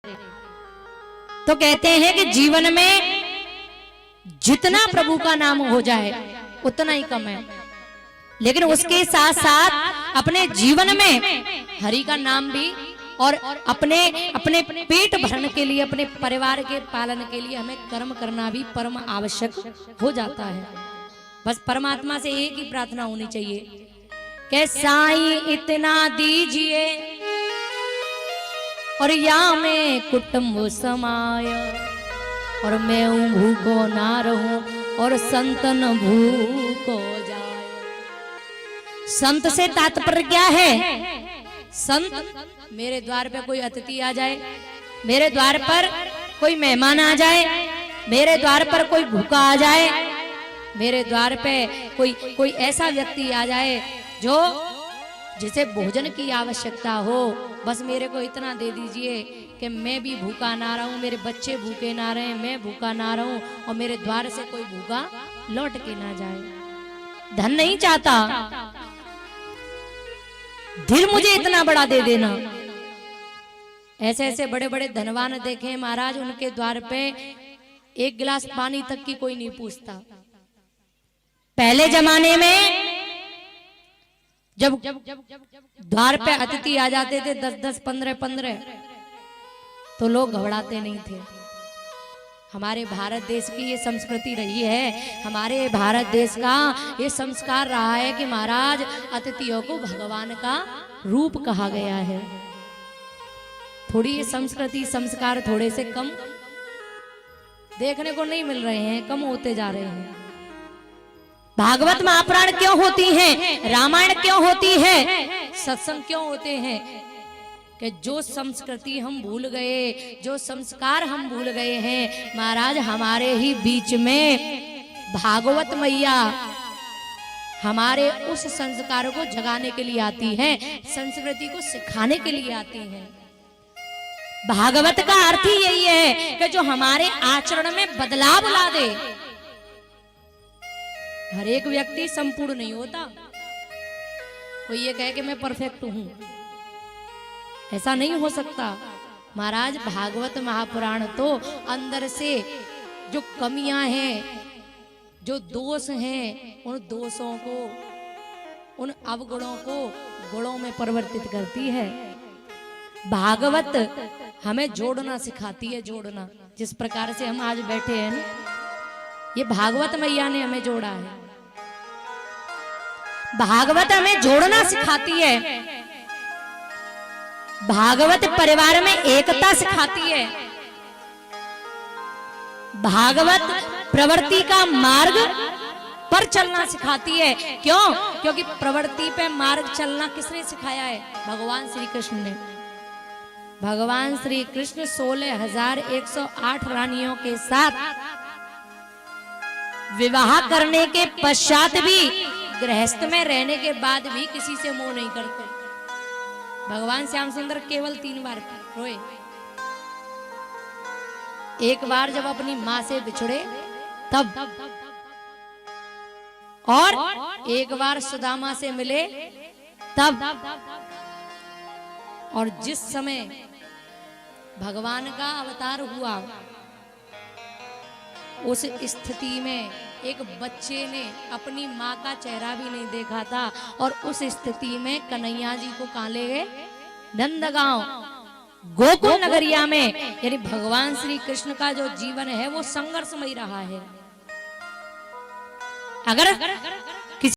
तो कहते हैं कि जीवन में जितना प्रभु का नाम हो जाए उतना ही कम है, लेकिन उसके साथ साथ अपने जीवन में हरि का नाम भी और अपने अपने पेट भरने के लिए, अपने परिवार के पालन के लिए हमें कर्म करना भी परम आवश्यक हो जाता है। बस परमात्मा से एक ही प्रार्थना होनी चाहिए कि साईं इतना दीजिए और या मैं कुटुंब समाय, और मैं भूखो ना रहूं और संतन भूखो जाए। संत से तात्पर्य क्या है? संत मेरे द्वार पे कोई अतिथि आ जाए, मेरे द्वार पर कोई मेहमान आ जाए, मेरे द्वार पर कोई भूखा आ जाए, मेरे द्वार पे कोई ऐसा व्यक्ति आ जाए जो जिसे भोजन की आवश्यकता हो, बस मेरे को इतना दे दीजिए कि मैं भी भूखा ना रहूं, मेरे बच्चे भूखे ना रहें, मैं भूखा ना रहूं और मेरे द्वार से कोई भूखा लौट के ना जाए। धन नहीं चाहता, दिल मुझे इतना बड़ा दे देना। ऐसे ऐसे बड़े बड़े धनवान देखे महाराज, उनके द्वार पे एक गिलास पानी तक की कोई नहीं पूछता। पहले जमाने में जब द्वार पे अतिथि आ जाते थे 10-10, 15-15, तो लोग घबराते नहीं थे। हमारे भारत देश की ये संस्कृति रही है, हमारे भारत देश का ये संस्कार रहा है कि महाराज अतिथियों को भगवान का रूप कहा गया है। थोड़ी ये संस्कृति संस्कार थोड़े से कम देखने को नहीं मिल रहे हैं, कम होते जा रहे हैं। भागवत महापुराण क्यों होती हैं, रामायण क्यों होती है, सत्संग क्यों होते हैं? कि जो संस्कृति हम भूल गए, जो संस्कार हम भूल गए हैं, महाराज हमारे ही बीच में भागवत मैया हमारे उस संस्कार को जगाने के लिए आती हैं, संस्कृति को सिखाने के लिए आती हैं। भागवत का अर्थ ही यही है कि जो हमारे आचरण में बदलाव ला दे। हर एक व्यक्ति संपूर्ण नहीं होता। कोई ये कहे कि मैं परफेक्ट हूं, ऐसा नहीं हो सकता। महाराज भागवत महापुराण तो अंदर से जो कमियां हैं, जो दोष हैं, उन दोषों को, उन अवगुणों को गुणों में परिवर्तित करती है। भागवत हमें जोड़ना सिखाती है, जोड़ना। जिस प्रकार से हम आज बैठे हैं ना, ये भागवत मैया ने हमें जोड़ा है। भागवत हमें जोड़ना सिखाती है, भागवत परिवार में एकता सिखाती है, भागवत प्रवृत्ति का मार्ग पर चलना सिखाती है। क्यों? क्योंकि प्रवृत्ति पे मार्ग चलना किसने सिखाया है? भगवान श्री कृष्ण ने। भगवान श्री कृष्ण 16,108 रानियों के साथ विवाह करने के पश्चात भी, गृहस्थ में रहने के बाद भी किसी से मोह नहीं करते। भगवान श्याम सुंदर केवल 3 बार रोए। एक बार जब अपनी मां से बिछड़े तब, और एक बार सुदामा से मिले तब, और जिस समय भगवान का अवतार हुआ उस स्थिति में एक बच्चे ने अपनी माँ का चेहरा भी नहीं देखा था, और उस स्थिति में कन्हैया जी को कहाँ ले गए? नंदगांव, गोकुल नगरिया में। यानी भगवान श्री कृष्ण का जो जीवन है वो संघर्षमय रहा है। अगर